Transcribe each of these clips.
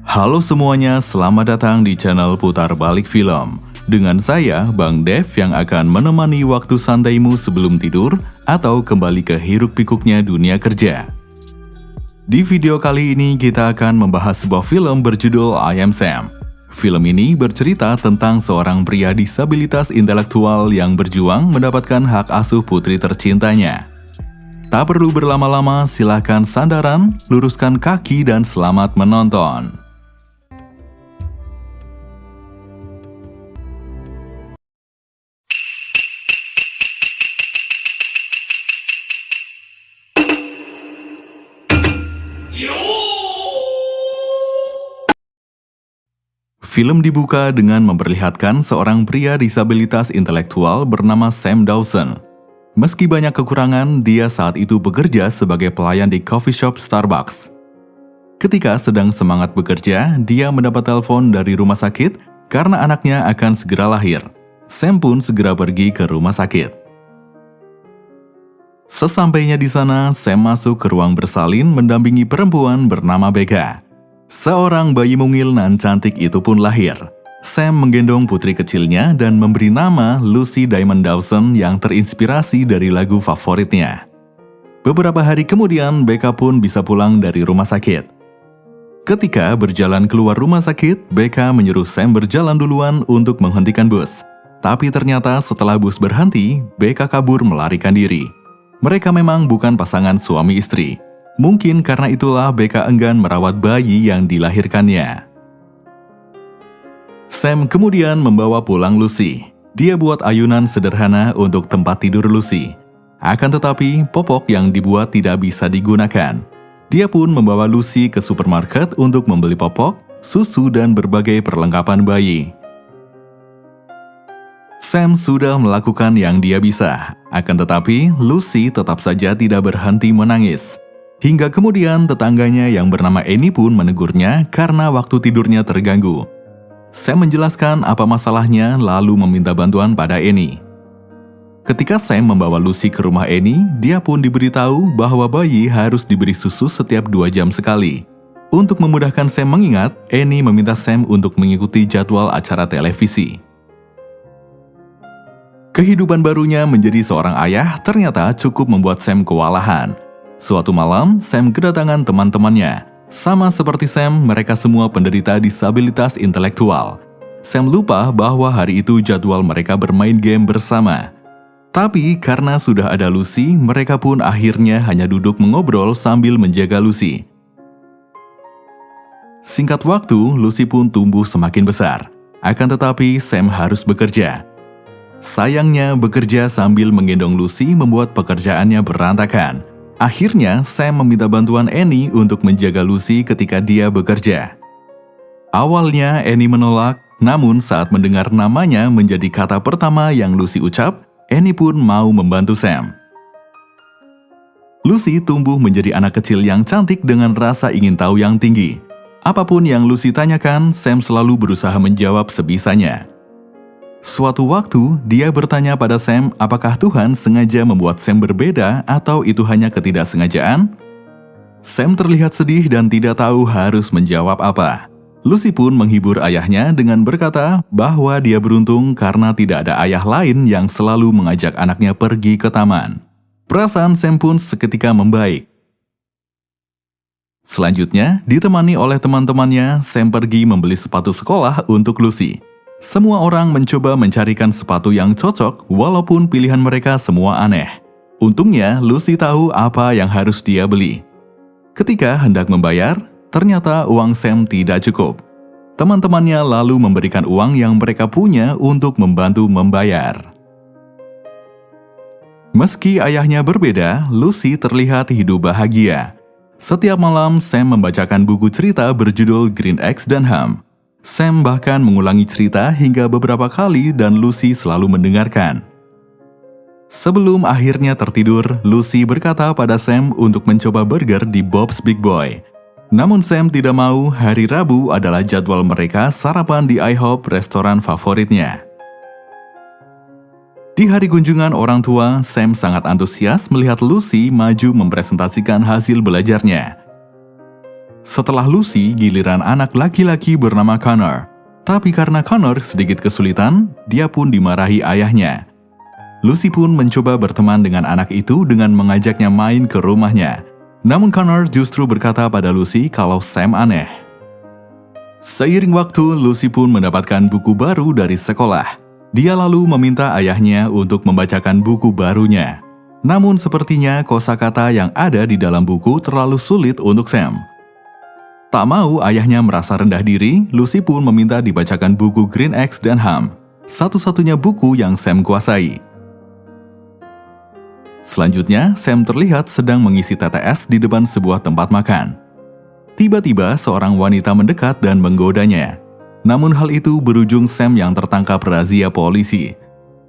Halo semuanya, selamat datang di channel Putar Balik Film. Dengan saya, Bang Dev yang akan menemani waktu santaimu sebelum tidur atau kembali ke hiruk-pikuknya dunia kerja. Di video kali ini kita akan membahas sebuah film berjudul I Am Sam. Film ini bercerita tentang seorang pria disabilitas intelektual yang berjuang mendapatkan hak asuh putri tercintanya. Tak perlu berlama-lama, silahkan sandaran, luruskan kaki dan selamat menonton. Film dibuka dengan memperlihatkan seorang pria disabilitas intelektual bernama Sam Dawson. Meski banyak kekurangan, dia saat itu bekerja sebagai pelayan di coffee shop Starbucks. Ketika sedang semangat bekerja, dia mendapat telepon dari rumah sakit karena anaknya akan segera lahir. Sam pun segera pergi ke rumah sakit. Sesampainya di sana, Sam masuk ke ruang bersalin mendampingi perempuan bernama Becca. Seorang bayi mungil nan cantik itu pun lahir. Sam menggendong putri kecilnya dan memberi nama Lucy Diamond Dawson yang terinspirasi dari lagu favoritnya. Beberapa hari kemudian, Becca pun bisa pulang dari rumah sakit. Ketika berjalan keluar rumah sakit, Becca menyuruh Sam berjalan duluan untuk menghentikan bus. Tapi ternyata setelah bus berhenti, Becca kabur melarikan diri. Mereka memang bukan pasangan suami istri. Mungkin karena itulah Becca enggan merawat bayi yang dilahirkannya. Sam kemudian membawa pulang Lucy. Dia buat ayunan sederhana untuk tempat tidur Lucy. Akan tetapi, popok yang dibuat tidak bisa digunakan. Dia pun membawa Lucy ke supermarket untuk membeli popok, susu, dan berbagai perlengkapan bayi. Sam sudah melakukan yang dia bisa. Akan tetapi, Lucy tetap saja tidak berhenti menangis. Hingga kemudian tetangganya yang bernama Annie pun menegurnya karena waktu tidurnya terganggu. Sam menjelaskan apa masalahnya lalu meminta bantuan pada Annie. Ketika Sam membawa Lucy ke rumah Annie, dia pun diberitahu bahwa bayi harus diberi susu setiap 2 jam sekali. Untuk memudahkan Sam mengingat, Annie meminta Sam untuk mengikuti jadwal acara televisi. Kehidupan barunya menjadi seorang ayah ternyata cukup membuat Sam kewalahan. Suatu malam, Sam kedatangan teman-temannya. Sama seperti Sam, mereka semua penderita disabilitas intelektual. Sam lupa bahwa hari itu jadwal mereka bermain game bersama. Tapi karena sudah ada Lucy, mereka pun akhirnya hanya duduk mengobrol sambil menjaga Lucy. Singkat waktu, Lucy pun tumbuh semakin besar. Akan tetapi, Sam harus bekerja. Sayangnya, bekerja sambil menggendong Lucy membuat pekerjaannya berantakan. Akhirnya, Sam meminta bantuan Annie untuk menjaga Lucy ketika dia bekerja. Awalnya, Annie menolak, namun saat mendengar namanya menjadi kata pertama yang Lucy ucap, Annie pun mau membantu Sam. Lucy tumbuh menjadi anak kecil yang cantik dengan rasa ingin tahu yang tinggi. Apapun yang Lucy tanyakan, Sam selalu berusaha menjawab sebisanya. Suatu waktu, dia bertanya pada Sam apakah Tuhan sengaja membuat Sam berbeda atau itu hanya ketidaksengajaan? Sam terlihat sedih dan tidak tahu harus menjawab apa. Lucy pun menghibur ayahnya dengan berkata bahwa dia beruntung karena tidak ada ayah lain yang selalu mengajak anaknya pergi ke taman. Perasaan Sam pun seketika membaik. Selanjutnya, ditemani oleh teman-temannya, Sam pergi membeli sepatu sekolah untuk Lucy. Semua orang mencoba mencarikan sepatu yang cocok walaupun pilihan mereka semua aneh. Untungnya, Lucy tahu apa yang harus dia beli. Ketika hendak membayar, ternyata uang Sam tidak cukup. Teman-temannya lalu memberikan uang yang mereka punya untuk membantu membayar. Meski ayahnya berbeda, Lucy terlihat hidup bahagia. Setiap malam, Sam membacakan buku cerita berjudul Green Eggs dan Ham. Sam bahkan mengulangi cerita hingga beberapa kali dan Lucy selalu mendengarkan. Sebelum akhirnya tertidur, Lucy berkata pada Sam untuk mencoba burger di Bob's Big Boy. Namun Sam tidak mau, hari Rabu adalah jadwal mereka sarapan di IHOP, restoran favoritnya. Di hari kunjungan orang tua, Sam sangat antusias melihat Lucy maju mempresentasikan hasil belajarnya. Setelah Lucy, giliran anak laki-laki bernama Connor. Tapi karena Connor sedikit kesulitan, dia pun dimarahi ayahnya. Lucy pun mencoba berteman dengan anak itu dengan mengajaknya main ke rumahnya. Namun Connor justru berkata pada Lucy kalau Sam aneh. Seiring waktu, Lucy pun mendapatkan buku baru dari sekolah. Dia lalu meminta ayahnya untuk membacakan buku barunya. Namun sepertinya kosakata yang ada di dalam buku terlalu sulit untuk Sam. Tak mau ayahnya merasa rendah diri, Lucy pun meminta dibacakan buku Green Eggs dan Ham, satu-satunya buku yang Sam kuasai. Selanjutnya, Sam terlihat sedang mengisi TTS di depan sebuah tempat makan. Tiba-tiba, seorang wanita mendekat dan menggodanya. Namun hal itu berujung Sam yang tertangkap razia polisi.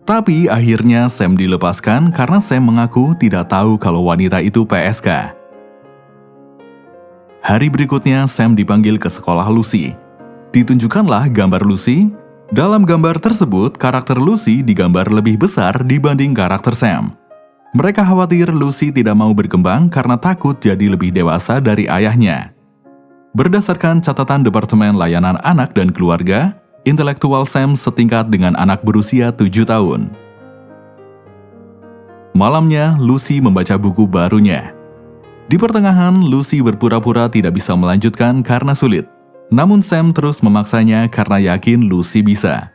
Tapi akhirnya Sam dilepaskan karena Sam mengaku tidak tahu kalau wanita itu PSK. Hari berikutnya, Sam dipanggil ke sekolah Lucy. Ditunjukkanlah gambar Lucy. Dalam gambar tersebut, karakter Lucy digambar lebih besar dibanding karakter Sam. Mereka khawatir Lucy tidak mau berkembang karena takut jadi lebih dewasa dari ayahnya. Berdasarkan catatan Departemen Layanan Anak dan Keluarga, intelektual Sam setingkat dengan anak berusia 7 tahun. Malamnya, Lucy membaca buku barunya. Di pertengahan, Lucy berpura-pura tidak bisa melanjutkan karena sulit. Namun Sam terus memaksanya karena yakin Lucy bisa.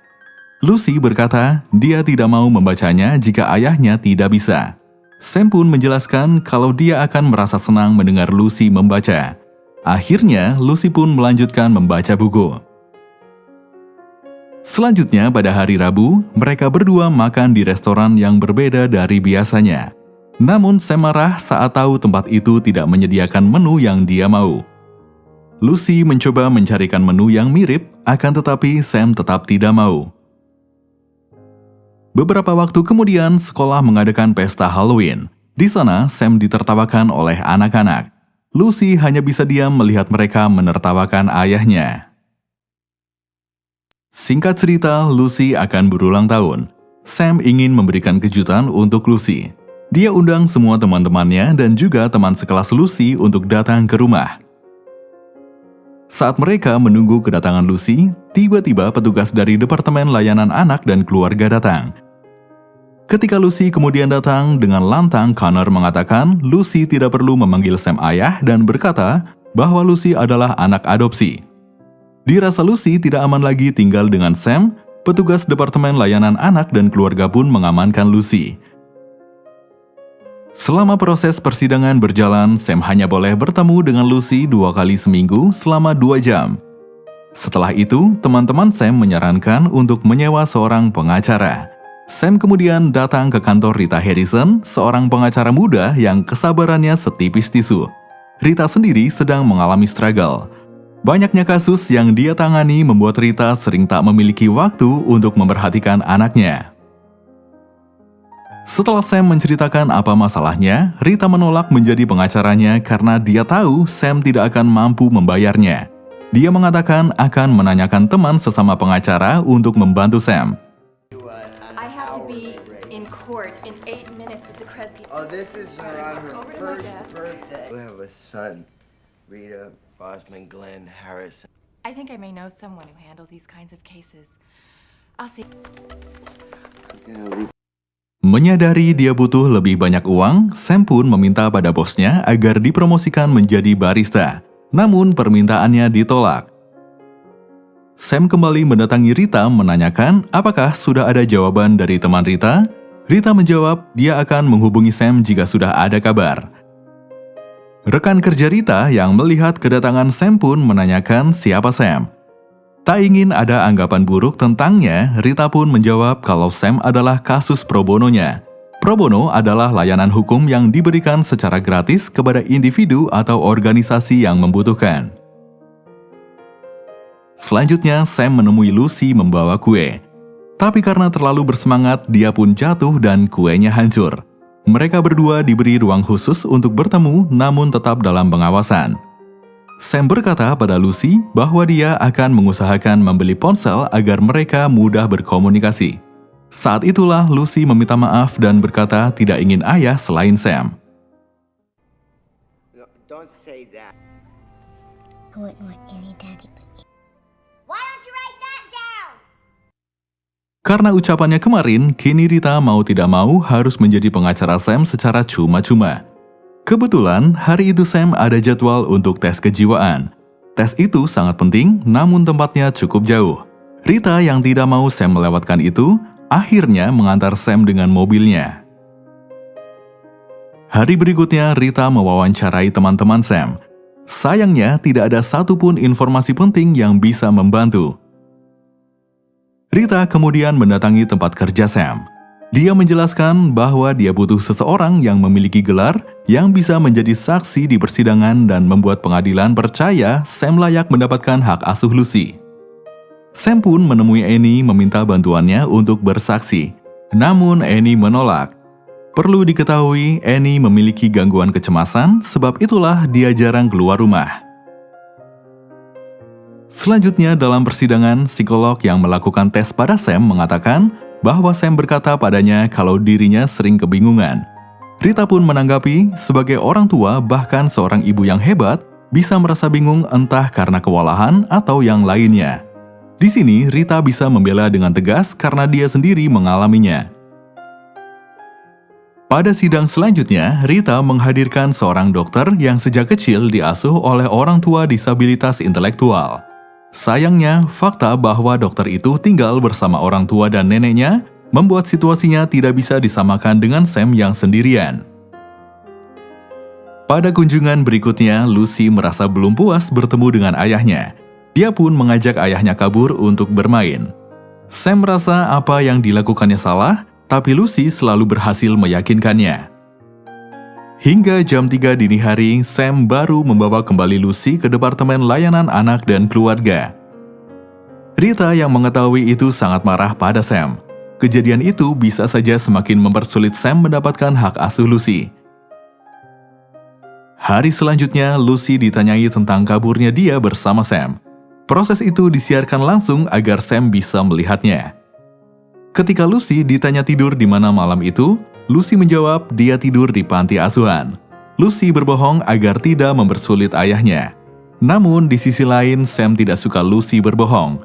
Lucy berkata dia tidak mau membacanya jika ayahnya tidak bisa. Sam pun menjelaskan kalau dia akan merasa senang mendengar Lucy membaca. Akhirnya, Lucy pun melanjutkan membaca buku. Selanjutnya, pada hari Rabu, mereka berdua makan di restoran yang berbeda dari biasanya. Namun Sam marah saat tahu tempat itu tidak menyediakan menu yang dia mau. Lucy mencoba mencarikan menu yang mirip, akan tetapi Sam tetap tidak mau. Beberapa waktu kemudian, sekolah mengadakan pesta Halloween. Di sana, Sam ditertawakan oleh anak-anak. Lucy hanya bisa diam melihat mereka menertawakan ayahnya. Singkat cerita, Lucy akan berulang tahun. Sam ingin memberikan kejutan untuk Lucy. Dia undang semua teman-temannya dan juga teman sekelas Lucy untuk datang ke rumah. Saat mereka menunggu kedatangan Lucy, tiba-tiba petugas dari Departemen Layanan Anak dan Keluarga datang. Ketika Lucy kemudian datang, dengan lantang Connor mengatakan Lucy tidak perlu memanggil Sam ayah dan berkata bahwa Lucy adalah anak adopsi. Dirasa Lucy tidak aman lagi tinggal dengan Sam, petugas Departemen Layanan Anak dan Keluarga pun mengamankan Lucy. Selama proses persidangan berjalan, Sam hanya boleh bertemu dengan Lucy 2 kali seminggu selama 2 jam. Setelah itu, teman-teman Sam menyarankan untuk menyewa seorang pengacara. Sam kemudian datang ke kantor Rita Harrison, seorang pengacara muda yang kesabarannya setipis tisu. Rita sendiri sedang mengalami struggle. Banyaknya kasus yang dia tangani membuat Rita sering tak memiliki waktu untuk memperhatikan anaknya. Setelah Sam menceritakan apa masalahnya, Rita menolak menjadi pengacaranya karena dia tahu Sam tidak akan mampu membayarnya. Dia mengatakan akan menanyakan teman sesama pengacara untuk membantu Sam. I have to be in court in 8 minutes with the Kresge. Oh, this is on her Over to my first desk. birthday. We have a son, Rita Bosman Glenn Harrison. I think I may know someone who handles these kinds of cases. I'll see. Menyadari dia butuh lebih banyak uang, Sam pun meminta pada bosnya agar dipromosikan menjadi barista. Namun permintaannya ditolak. Sam kembali mendatangi Rita menanyakan apakah sudah ada jawaban dari teman Rita. Rita menjawab dia akan menghubungi Sam jika sudah ada kabar. Rekan kerja Rita yang melihat kedatangan Sam pun menanyakan siapa Sam. Tak ingin ada anggapan buruk tentangnya, Rita pun menjawab kalau Sam adalah kasus pro bononya. Pro bono adalah layanan hukum yang diberikan secara gratis kepada individu atau organisasi yang membutuhkan. Selanjutnya, Sam menemui Lucy membawa kue. Tapi karena terlalu bersemangat, dia pun jatuh dan kuenya hancur. Mereka berdua diberi ruang khusus untuk bertemu, namun tetap dalam pengawasan. Sam berkata pada Lucy bahwa dia akan mengusahakan membeli ponsel agar mereka mudah berkomunikasi. Saat itulah Lucy meminta maaf dan berkata tidak ingin ayah selain Sam. No, don't say that. wouldn't want any daddy but me. Why don't you write that down? Karena ucapannya kemarin, kini Rita mau tidak mau harus menjadi pengacara Sam secara cuma-cuma. Kebetulan, hari itu Sam ada jadwal untuk tes kejiwaan. Tes itu sangat penting, namun tempatnya cukup jauh. Rita yang tidak mau Sam melewatkan itu, akhirnya mengantar Sam dengan mobilnya. Hari berikutnya, Rita mewawancarai teman-teman Sam. Sayangnya, tidak ada satupun informasi penting yang bisa membantu. Rita kemudian mendatangi tempat kerja Sam. Dia menjelaskan bahwa dia butuh seseorang yang memiliki gelar yang bisa menjadi saksi di persidangan dan membuat pengadilan percaya Sam layak mendapatkan hak asuh Lucy. Sam pun menemui Annie meminta bantuannya untuk bersaksi. Namun Annie menolak. Perlu diketahui, Annie memiliki gangguan kecemasan, sebab itulah dia jarang keluar rumah. Selanjutnya dalam persidangan, psikolog yang melakukan tes pada Sam mengatakan bahwa Sam berkata padanya kalau dirinya sering kebingungan. Rita pun menanggapi, sebagai orang tua bahkan seorang ibu yang hebat bisa merasa bingung entah karena kewalahan atau yang lainnya. Di sini Rita bisa membela dengan tegas karena dia sendiri mengalaminya. Pada sidang selanjutnya, Rita menghadirkan seorang dokter yang sejak kecil diasuh oleh orang tua disabilitas intelektual. Sayangnya, fakta bahwa dokter itu tinggal bersama orang tua dan neneknya membuat situasinya tidak bisa disamakan dengan Sam yang sendirian. Pada kunjungan berikutnya, Lucy merasa belum puas bertemu dengan ayahnya. Dia pun mengajak ayahnya kabur untuk bermain. Sam merasa apa yang dilakukannya salah, tapi Lucy selalu berhasil meyakinkannya. Hingga jam 3 dini hari, Sam baru membawa kembali Lucy ke Departemen Layanan Anak dan Keluarga. Rita yang mengetahui itu sangat marah pada Sam. Kejadian itu bisa saja semakin mempersulit Sam mendapatkan hak asuh Lucy. Hari selanjutnya, Lucy ditanyai tentang kaburnya dia bersama Sam. Proses itu disiarkan langsung agar Sam bisa melihatnya. Ketika Lucy ditanya tidur di mana malam itu, Lucy menjawab dia tidur di panti asuhan. Lucy berbohong agar tidak mempersulit ayahnya. Namun di sisi lain, Sam tidak suka Lucy berbohong.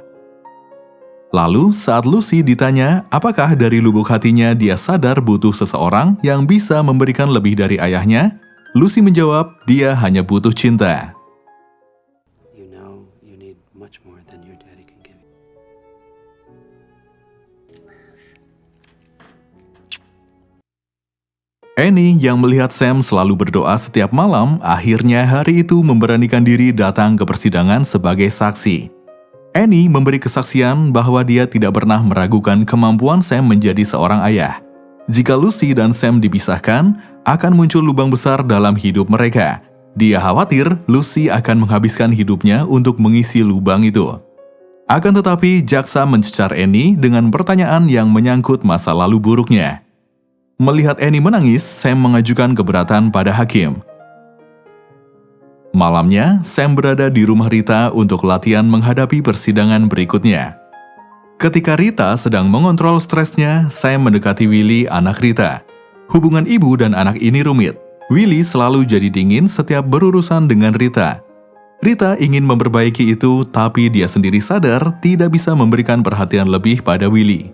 Lalu saat Lucy ditanya apakah dari lubuk hatinya dia sadar butuh seseorang yang bisa memberikan lebih dari ayahnya, Lucy menjawab dia hanya butuh cinta. You know you need much more than your daddy can give you. Annie yang melihat Sam selalu berdoa setiap malam, akhirnya hari itu memberanikan diri datang ke persidangan sebagai saksi. Annie memberi kesaksian bahwa dia tidak pernah meragukan kemampuan Sam menjadi seorang ayah. Jika Lucy dan Sam dipisahkan, akan muncul lubang besar dalam hidup mereka. Dia khawatir Lucy akan menghabiskan hidupnya untuk mengisi lubang itu. Akan tetapi, jaksa mencecar Annie dengan pertanyaan yang menyangkut masa lalu buruknya. Melihat Annie menangis, Sam mengajukan keberatan pada hakim. Malamnya, Sam berada di rumah Rita untuk latihan menghadapi persidangan berikutnya. Ketika Rita sedang mengontrol stresnya, Sam mendekati Willy, anak Rita. Hubungan ibu dan anak ini rumit. Willy selalu jadi dingin setiap berurusan dengan Rita. Rita ingin memperbaiki itu, tapi dia sendiri sadar tidak bisa memberikan perhatian lebih pada Willy.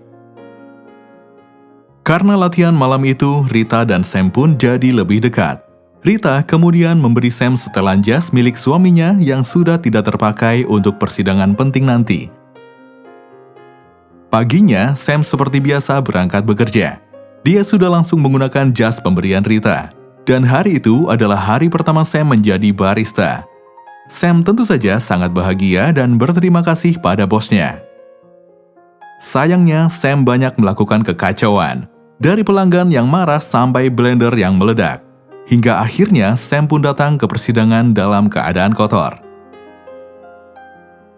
Karena latihan malam itu, Rita dan Sam pun jadi lebih dekat. Rita kemudian memberi Sam setelan jas milik suaminya yang sudah tidak terpakai untuk persidangan penting nanti. Paginya, Sam seperti biasa berangkat bekerja. Dia sudah langsung menggunakan jas pemberian Rita. Dan hari itu adalah hari pertama Sam menjadi barista. Sam tentu saja sangat bahagia dan berterima kasih pada bosnya. Sayangnya, Sam banyak melakukan kekacauan. Dari pelanggan yang marah sampai blender yang meledak. Hingga akhirnya Sam pun datang ke persidangan dalam keadaan kotor.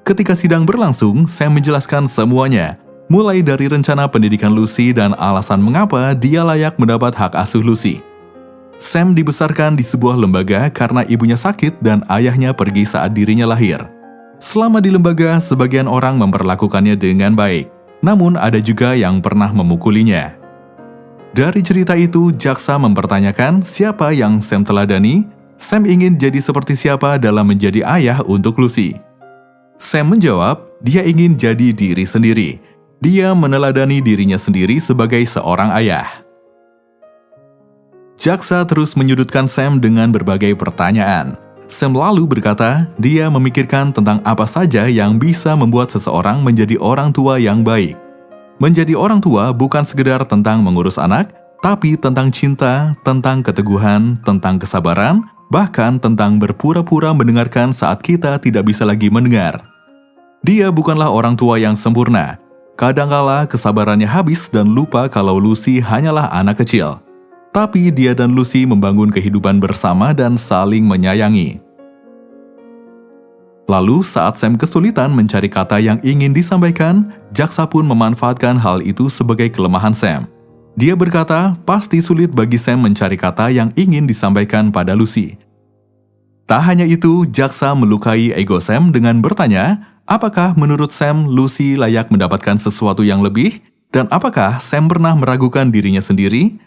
Ketika sidang berlangsung, Sam menjelaskan semuanya. Mulai dari rencana pendidikan Lucy dan alasan mengapa dia layak mendapat hak asuh Lucy. Sam dibesarkan di sebuah lembaga karena ibunya sakit dan ayahnya pergi saat dirinya lahir. Selama di lembaga, sebagian orang memperlakukannya dengan baik. Namun ada juga yang pernah memukulinya. Dari cerita itu, jaksa mempertanyakan siapa yang Sam teladani, Sam ingin jadi seperti siapa dalam menjadi ayah untuk Lucy? Sam menjawab, dia ingin jadi diri sendiri. Dia meneladani dirinya sendiri sebagai seorang ayah. Jaksa terus menyudutkan Sam dengan berbagai pertanyaan. Sam lalu berkata, dia memikirkan tentang apa saja yang bisa membuat seseorang menjadi orang tua yang baik. Menjadi orang tua bukan sekedar tentang mengurus anak, tapi tentang cinta, tentang keteguhan, tentang kesabaran, bahkan tentang berpura-pura mendengarkan saat kita tidak bisa lagi mendengar. Dia bukanlah orang tua yang sempurna. Kadangkala kesabarannya habis dan lupa kalau Lucy hanyalah anak kecil. Tapi dia dan Lucy membangun kehidupan bersama dan saling menyayangi. Lalu saat Sam kesulitan mencari kata yang ingin disampaikan, jaksa pun memanfaatkan hal itu sebagai kelemahan Sam. Dia berkata, pasti sulit bagi Sam mencari kata yang ingin disampaikan pada Lucy. Tak hanya itu, jaksa melukai ego Sam dengan bertanya, apakah menurut Sam Lucy layak mendapatkan sesuatu yang lebih? Dan apakah Sam pernah meragukan dirinya sendiri?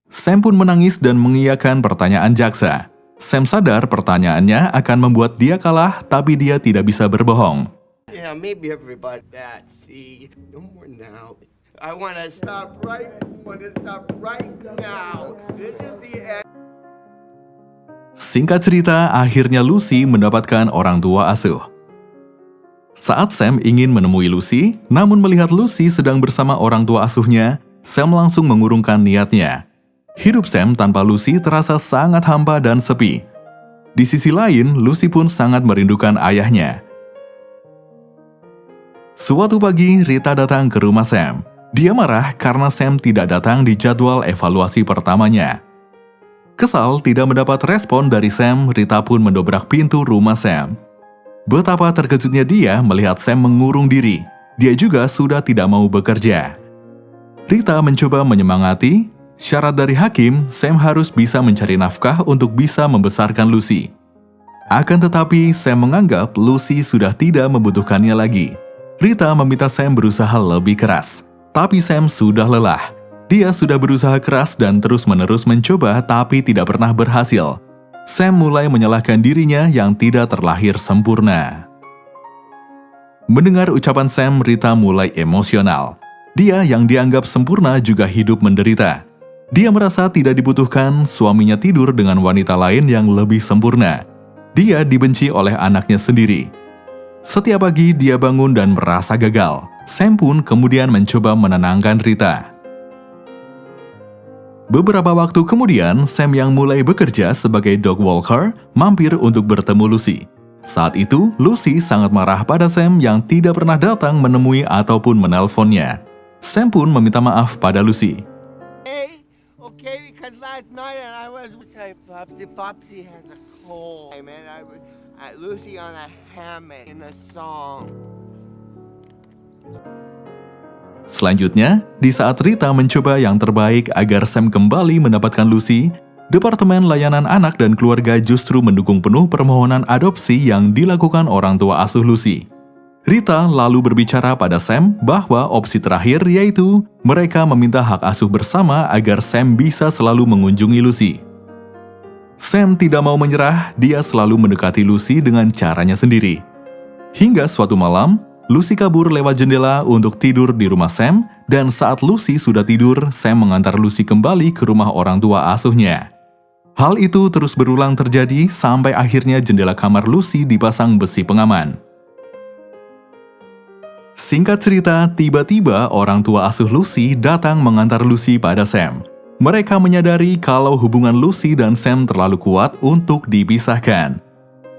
Sam pun menangis dan mengiyakan pertanyaan jaksa. Sam sadar pertanyaannya akan membuat dia kalah, tapi dia tidak bisa berbohong. Yeah, maybe everybody that. See, no more now. I want to stop right now. This is the end. Singkat cerita, akhirnya Lucy mendapatkan orang tua asuh. Saat Sam ingin menemui Lucy, namun melihat Lucy sedang bersama orang tua asuhnya, Sam langsung mengurungkan niatnya. Hidup Sam tanpa Lucy terasa sangat hampa dan sepi. Di sisi lain, Lucy pun sangat merindukan ayahnya. Suatu pagi, Rita datang ke rumah Sam. Dia marah karena Sam tidak datang di jadwal evaluasi pertamanya. Kesal tidak mendapat respon dari Sam, Rita pun mendobrak pintu rumah Sam. Betapa terkejutnya dia melihat Sam mengurung diri. Dia juga sudah tidak mau bekerja. Rita mencoba menyemangati, syarat dari hakim, Sam harus bisa mencari nafkah untuk bisa membesarkan Lucy. Akan tetapi, Sam menganggap Lucy sudah tidak membutuhkannya lagi. Rita meminta Sam berusaha lebih keras. Tapi Sam sudah lelah. Dia sudah berusaha keras dan terus-menerus mencoba tapi tidak pernah berhasil. Sam mulai menyalahkan dirinya yang tidak terlahir sempurna. Mendengar ucapan Sam, Rita mulai emosional. Dia yang dianggap sempurna juga hidup menderita. Dia merasa tidak dibutuhkan, suaminya tidur dengan wanita lain yang lebih sempurna. Dia dibenci oleh anaknya sendiri. Setiap pagi dia bangun dan merasa gagal. Sam pun kemudian mencoba menenangkan Rita. Beberapa waktu kemudian, Sam yang mulai bekerja sebagai dog walker mampir untuk bertemu Lucy. Saat itu, Lucy sangat marah pada Sam yang tidak pernah datang menemui ataupun menelponnya. Sam pun meminta maaf pada Lucy. Okay, because last night I was Flopsy has a cold. Hey man, I was at Lucy on a hammock in a song. Selanjutnya, di saat Rita mencoba yang terbaik agar Sam kembali mendapatkan Lucy, Departemen Layanan Anak dan Keluarga justru mendukung penuh permohonan adopsi yang dilakukan orang tua asuh Lucy. Rita lalu berbicara pada Sam bahwa opsi terakhir yaitu mereka meminta hak asuh bersama agar Sam bisa selalu mengunjungi Lucy. Sam tidak mau menyerah, dia selalu mendekati Lucy dengan caranya sendiri. Hingga suatu malam, Lucy kabur lewat jendela untuk tidur di rumah Sam, dan saat Lucy sudah tidur, Sam mengantar Lucy kembali ke rumah orang tua asuhnya. Hal itu terus berulang terjadi sampai akhirnya jendela kamar Lucy dipasang besi pengaman. Singkat cerita, tiba-tiba orang tua asuh Lucy datang mengantar Lucy pada Sam. Mereka menyadari kalau hubungan Lucy dan Sam terlalu kuat untuk dipisahkan.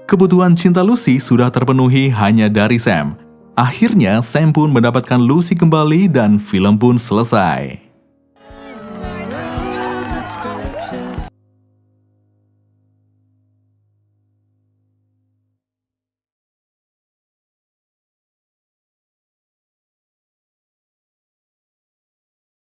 Kebutuhan cinta Lucy sudah terpenuhi hanya dari Sam. Akhirnya, Sam pun mendapatkan Lucy kembali dan film pun selesai.